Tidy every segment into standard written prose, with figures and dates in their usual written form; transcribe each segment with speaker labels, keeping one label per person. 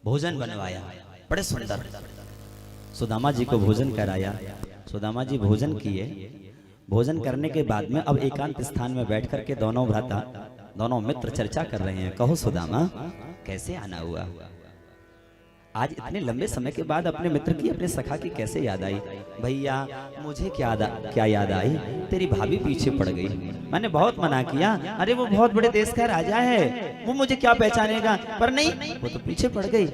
Speaker 1: भोजन बनवाया, बड़े सुंदर। सुदामा जी को भोजन कराया, सुदामा जी भोजन किए। भोजन करने के बाद में अब एकांत स्थान में बैठ करके दोनों भ्राता, दोनों मित्र चर्चा कर रहे हैं। कहो सुदामा, कैसे आना हुआ? आज इतने लंबे समय के बाद अपने मित्र की, अपने सखा की कैसे याद आई? भैया मुझे क्या याद आई, तेरी भाभी पीछे पड़ गई। मैंने बहुत मना किया, अरे वो बहुत बड़े देश का राजा है, वो मुझे क्या पहचानेगा, पर नहीं, वो तो पीछे पड़ गई।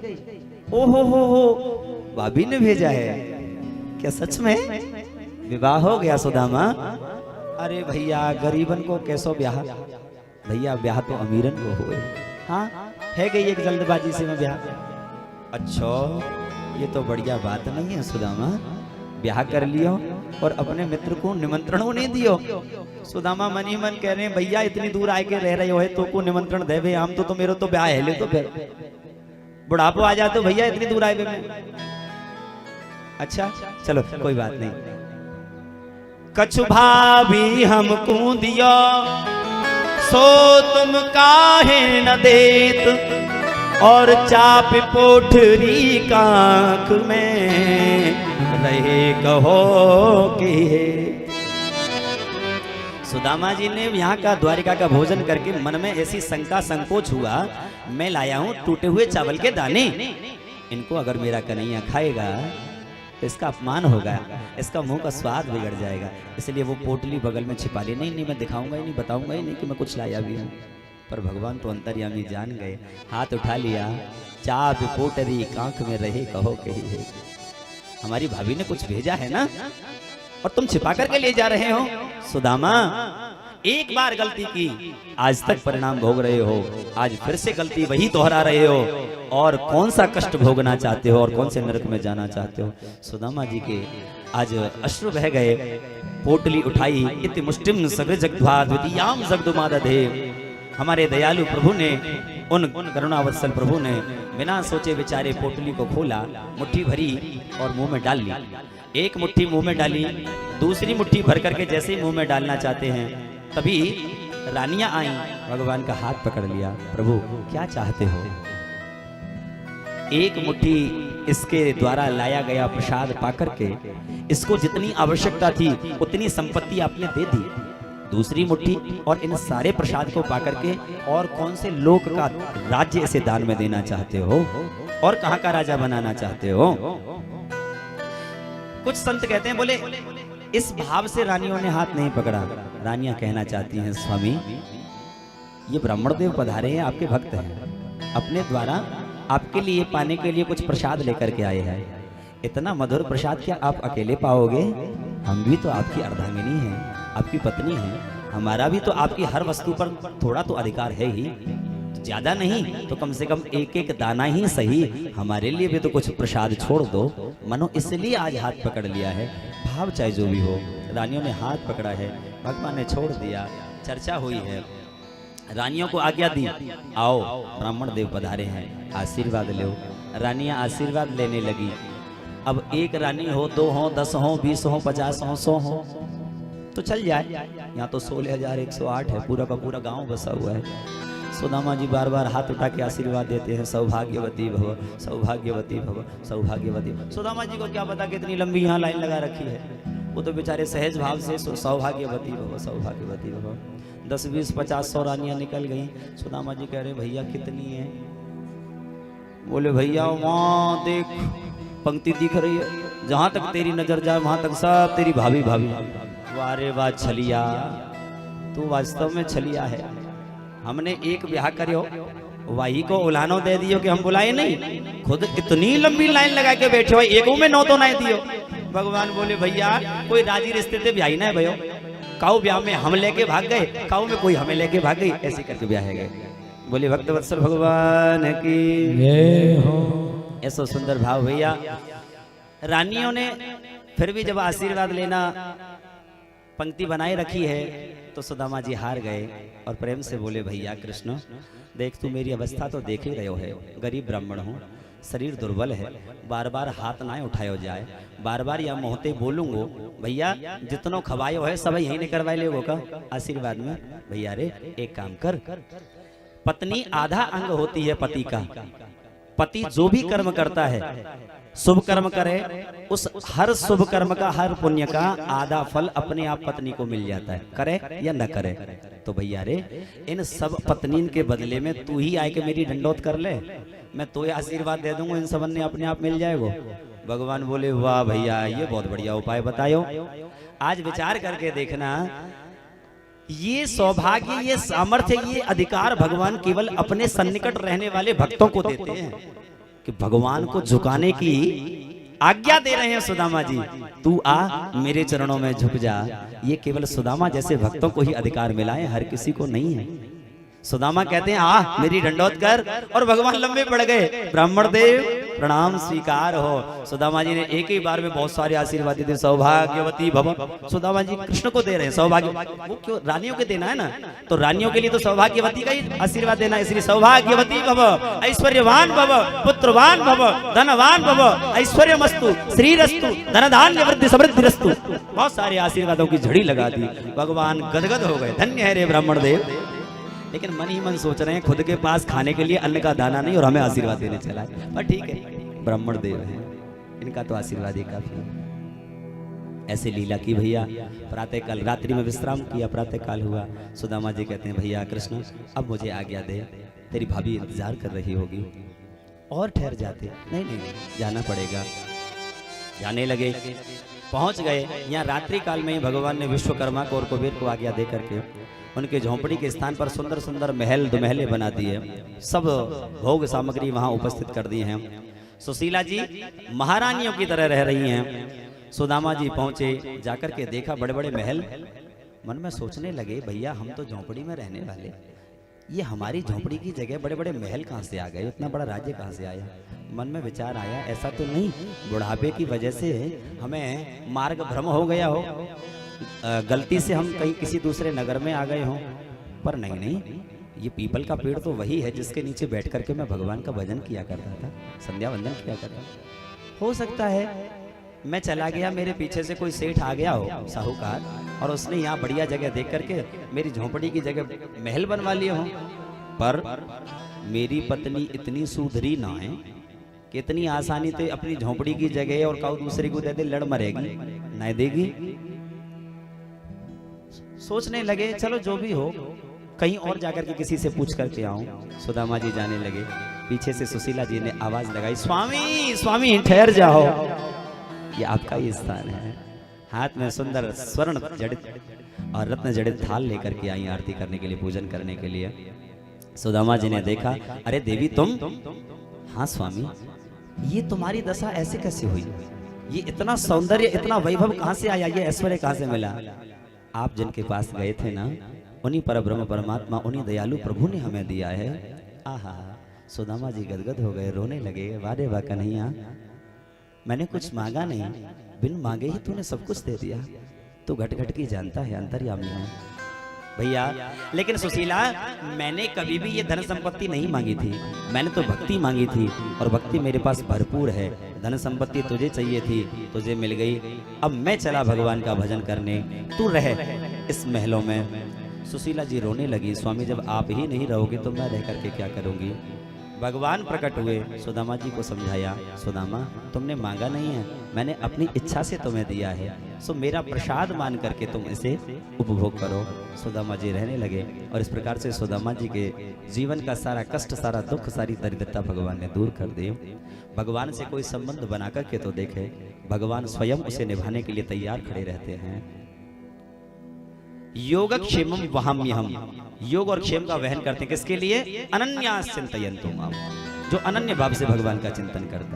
Speaker 1: ओ हो, भाभी ने भेजा है क्या? सच में विवाह हो गया सुदामा? अरे भैया गरीबन को कैसो ब्याह, भैया ब्याह तो अमीरन को हुए। हाँ है गई एक जल्दबाजी से में ब्याह। अच्छा ये तो बढ़िया बात नहीं है सुदामा, ब्याह कर लियो और अपने मित्र को निमंत्रण नहीं दियो। सुदामा मनी मन कह रहे हैं भैया इतनी दूर आए के रह रहे हो है तो को निमंत्रण दे भे, आम तो मेरे तो ब्याह है ले, तो फिर बुढ़ापो आ जाते भैया इतनी दूर आए मैं। अच्छा चलो कोई बात नहीं। कछु भाभी हमको दियो सो तुम काहे न देत, और चाप पोठरी कांख में रहे कहो कि। सुदामा जी ने यहाँ का द्वारिका का भोजन करके मन में ऐसी शंका संकोच हुआ, मैं लाया हूँ टूटे हुए चावल के दाने, इनको अगर मेरा कन्हैया खाएगा तो इसका अपमान होगा, इसका मुंह का स्वाद बिगड़ जाएगा, इसलिए वो पोटली बगल में छिपा ली। नहीं मैं दिखाऊंगा ही नहीं, बताऊंगा ही नहीं कि मैं कुछ लाया भी हूँ। पर भगवान तो अंतर्यामी जान गए, हाथ उठा लिया, चाप पोटरी कांख में रहे कहो कही है। हमारी भाभी ने कुछ भेजा है ना, और तुम छिपा करके ले जा रहे हो। सुदामा एक बार गलती की, आज तक परिणाम भोग रहे हो, आज फिर से गलती वही दोहरा रहे हो, और कौन सा कष्ट भोगना चाहते हो और कौन से नरक में जाना चाहते हो। सुदामा जी के आज अश्रु बह गए। पोटली उठाई, इति मुष्टिम सगृजग्ध्वा द्वितीयाम जगदुमादधे। हमारे दयालु प्रभु ने, उन करुणावत्सल प्रभु ने बिना सोचे विचारे पोटली को खोला, मुट्ठी भरी और मुंह में डाल ली। एक मुट्ठी मुंह में डाली, दूसरी मुट्ठी भर करके जैसे ही मुंह में डालना चाहते हैं तभी रानियां आईं, भगवान का हाथ पकड़ लिया। प्रभु क्या चाहते हो? एक मुट्ठी इसके द्वारा लाया गया प्रसाद पाकर के इसको जितनी आवश्यकता थी उतनी संपत्ति आपने दे दी। दूसरी मुट्ठी और इन सारे प्रसाद को पाकर के और कौन से लोक का राज्य इसे दान में देना चाहते हो, और कहां का राजा बनाना चाहते हो? कुछ संत कहते हैं, बोले इस भाव से रानियों ने हाथ नहीं पकड़ा। रानियां कहना चाहती हैं स्वामी ये ब्राह्मण देव पधारे हैं, आपके भक्त हैं, अपने द्वारा आपके लिए पाने के लिए कुछ प्रसाद लेकर के आए हैं। इतना मधुर प्रसाद क्या आप अकेले पाओगे? हम भी तो आपकी अर्धांगिनी हैं, आपकी पत्नी हैं, हमारा भी तो आपकी हर वस्तु पर थोड़ा तो अधिकार है ही, ज्यादा नहीं तो कम से कम एक एक दाना ही सही हमारे लिए भी तो कुछ प्रसाद छोड़ दो। मनो इसलिए आज हाथ पकड़ लिया है, भाव चाहे जो भी हो। रानियों ने हाथ पकड़ा है, भगवान ने छोड़ दिया, चर्चा हुई है, रानियों को आज्ञा दी, आओ ब्राह्मण देव पधारे हैं, आशीर्वाद लो। रानियां आशीर्वाद लेने लगी। अब एक रानी हो, 2 हो, 10 हो, 20 हो, 50 हो, 100 हो तो चल जाए, यहाँ तो 16,108 है, पूरा का पूरा गांव बसा हुआ है। सुदामा जी बार बार हाथ उठा के आशीर्वाद देते हैं, सौभाग्यवती भव, सौभाग्यवती भव, सौभाग्यवती भव। सुदामा जी को क्या पता कितनी लंबी यहाँ लाइन लगा रखी है, वो तो बेचारे सहज भाव से सौभाग्यवती भव, सौभाग्यवती भव। 10, 20, 50, 100 रानियां निकल गई। सुदामा जी कह रहे भैया कितनी है? बोले भैया वहां देख पंक्ति दिख रही है, जहां तक तेरी नजर जाए वहां तक सब तेरी भाभी भाभी। वारे वाह छलिया, तू वास्तव में छलिया है। हमने एक ब्याह करो, वही को उलानो दे दियो कि हम बुलाए नहीं, खुद इतनी लंबी लाइन लगा के बैठे हो, एक में 9 तो नहीं दियो। भगवान बोले भैया कोई राजी रिश्ते थे ब्याह ना भयो, काऊ ब्याह में हम लेके भाग गए, काऊ में कोई हमें लेके भाग गई, ऐसे करके ब्याह गए। बोले भक्त वत्सल भगवान की जय हो। ऐसा सुंदर भाव भैया। रानियों ने फिर भी जब आशीर्वाद लेना पंक्ति बनाए रखी है तो सुदामा जी हार गए और प्रेम से बोले भैया कृष्ण देख तू मेरी अवस्था तो देख ही रहे हो है, गरीब ब्राह्मण हूँ, शरीर दुर्बल है, बार बार हाथ ना उठायो जाए, बार बार या मोहते बोलूंगो भैया जितनो खवायो है सब यही ने करवाए ले का आशीर्वाद में। भैया रे एक काम कर, पत्नी आधा अंग होती है पति का, पति जो भी कर्म करता है, शुभ कर्म करे, उस हर शुभ कर्म का, हर पुण्य का आधा फल अपने आप पत्नी को मिल जाता है, करे या न करे। तो भैया रे, इन सब पत्नीन के बदले में तू ही आए के मेरी दंडोत कर ले, मैं तो आशीर्वाद दे दूंगा, इन सबन ने अपने आप मिल जाएगो। भगवान बोले वाह भैया, ये बहुत बढ़िया उपाय बतायो। आज विचार करके देखना, ये सौभाग्य, ये सामर्थ्य, ये अधिकार भगवान केवल अपने सन्निकट रहने वाले भक्तों को देते हैं, कि भगवान को झुकाने की आज्ञा दे रहे हैं सुदामा जी। तू आ मेरे चरणों में झुक जा। ये केवल सुदामा जैसे भक्तों को ही अधिकार मिला है, हर किसी को नहीं है। सुदामा कहते हैं आ मेरी दंडोत कर, और भगवान लंबे पड़ गए। ब्राह्मण देव प्रणाम स्वीकार हो। सुदामा जी ने एक ही बार में बहुत सारे आशीर्वाद दिए, सौभाग्यवती भव। सुदामा जी कृष्ण को दे रहे हैं सौभाग्य, वो क्यों, रानियों के देना है ना, तो रानियों के लिए तो सौभाग्यवती का ही आशीर्वाद देना है, इसलिए सौभाग्यवती भव, ऐश्वर्यवान भव, पुत्रवान भव, धनवान भव, ऐश्वर्यमस्तु, श्रीरस्तु, धनधान्य वृद्धि समृद्धिरस्तु। बहुत सारे आशीर्वादों की झड़ी लगा दी। भगवान गदगद हो गए, धन्य है रे ब्राह्मण देव। लेकिन मन ही मन सोच रहे हैं खुद के पास खाने के लिए अन्न का दाना नहीं और हमें आशीर्वाद देने चला है। पर ठीक है, ब्राह्मण देव हैं, इनका तो आशीर्वाद ही काफी है। ऐसे लीला की भैया। प्रातः काल, रात्रि में विश्राम किया, प्रातः काल हुआ। सुदामा जी कहते हैं भैया कृष्ण अब मुझे आज्ञा दे, तेरी भाभी इंतजार कर रही होगी, और ठहर जाते। नहीं नहीं जाना पड़ेगा। जाने लगे, पहुंच गए। यहाँ रात्रि काल में ही भगवान ने विश्वकर्मा को और कुबेर को आज्ञा दे करके उनके झोंपड़ी के स्थान पर सुंदर सुंदर महल दुमहले बना दिए, सब भोग सामग्री वहां उपस्थित कर दिए हैं। सुशीला जी महारानियों की तरह रह रही हैं। सुदामा जी पहुंचे, जाकर के देखा बड़े बड़े महल। मन में सोचने लगे भैया हम तो झोंपड़ी में रहने वाले, ये हमारी झोंपड़ी की जगह बड़े बड़े महल कहाँ से आ गए, इतना बड़ा राज्य कहाँ से आया। मन में विचार आया ऐसा तो नहीं बुढ़ापे की वजह से हमें मार्ग भ्रम हो गया हो, गलती से हम कहीं किसी दूसरे नगर में आ गए हों। पर नहीं नहीं, ये पीपल का पेड़ तो वही है जिसके नीचे बैठ करके मैं भगवान का भजन किया करता था, संध्या वंदन किया करता था। हो सकता है मैं चला गया, मेरे पीछे से कोई सेठ आ गया हो साहूकार, और उसने यहाँ बढ़िया जगह देख करके मेरी झोंपड़ी की जगह महल बनवा लिए हो। पर मेरी पत्नी इतनी सुधरी ना है कि इतनी आसानी से अपनी झोंपड़ी की जगह और काऊ दूसरे को दे दे, लड़ मरेगी, नहीं देगी। सोचने लगे चलो जो भी हो, कहीं और जाकर के किसी से पूछ करके आऊं। सुदामा जी जाने लगे, पीछे से सुशीला जी ने आवाज लगाई, स्वामी स्वामी ठहर जाओ, ये आपका ही स्थान है। हाथ में सुंदर स्वर्ण जड़ित और रत्न जड़ित थाल लेकर के आई आरती करने के लिए, पूजन करने के लिए। सुदामा जी ने देखा, अरे देवी तुम? हाँ स्वामी। ये तुम्हारी दशा ऐसे कैसे हुई? ये इतना सौंदर्य, इतना वैभव कहाँ से आया, ये ऐश्वर्य कहाँ से मिला? आप जिनके पास गए थे ना, उन्हीं परब्रह्म परमात्मा, उन्हीं दयालु प्रभु ने हमें दिया है। आहा, सुदामा जी गदगद हो गए, रोने लगे। वारे वाह कन्हैया, मैंने कुछ मांगा नहीं, बिन मांगे ही तूने सब कुछ दे दिया। तू घट घट की जानता है, अंतर्यामी है भैया। लेकिन सुशीला, मैंने कभी भी ये धन संपत्ति नहीं मांगी थी, मैंने तो भक्ति मांगी थी, और भक्ति मेरे पास भरपूर है। धन संपत्ति तुझे चाहिए थी, तुझे मिल गई। अब मैं चला भगवान का भजन करने, तू रह इस महलों में। सुशीला जी रोने लगी, स्वामी जब आप ही नहीं रहोगे तो मैं रह करके क्या करूंगी। भगवान प्रकट हुए, सुदामा जी को समझाया, सुदामा तुमने मांगा नहीं है, मैंने अपनी इच्छा से तुम्हें दिया है, सो मेरा प्रसाद मान करके तुम इसे उपभोग करो। सुदामा जी रहने लगे, और इस प्रकार से सुदामा जी के जीवन का सारा कष्ट, सारा दुख, सारी दरिद्रता भगवान ने दूर कर दी। भगवान से कोई संबंध बना करके तो देखे, भगवान स्वयं उसे निभाने के लिए तैयार खड़े रहते हैं। योगक्षेमम वहाम्यहम, योग और क्षेम का वहन करते हैं किसके लिए? अनन्यास चिंतयन्तु माम, जो अनन्य भाव से भगवान का चिंतन करता है।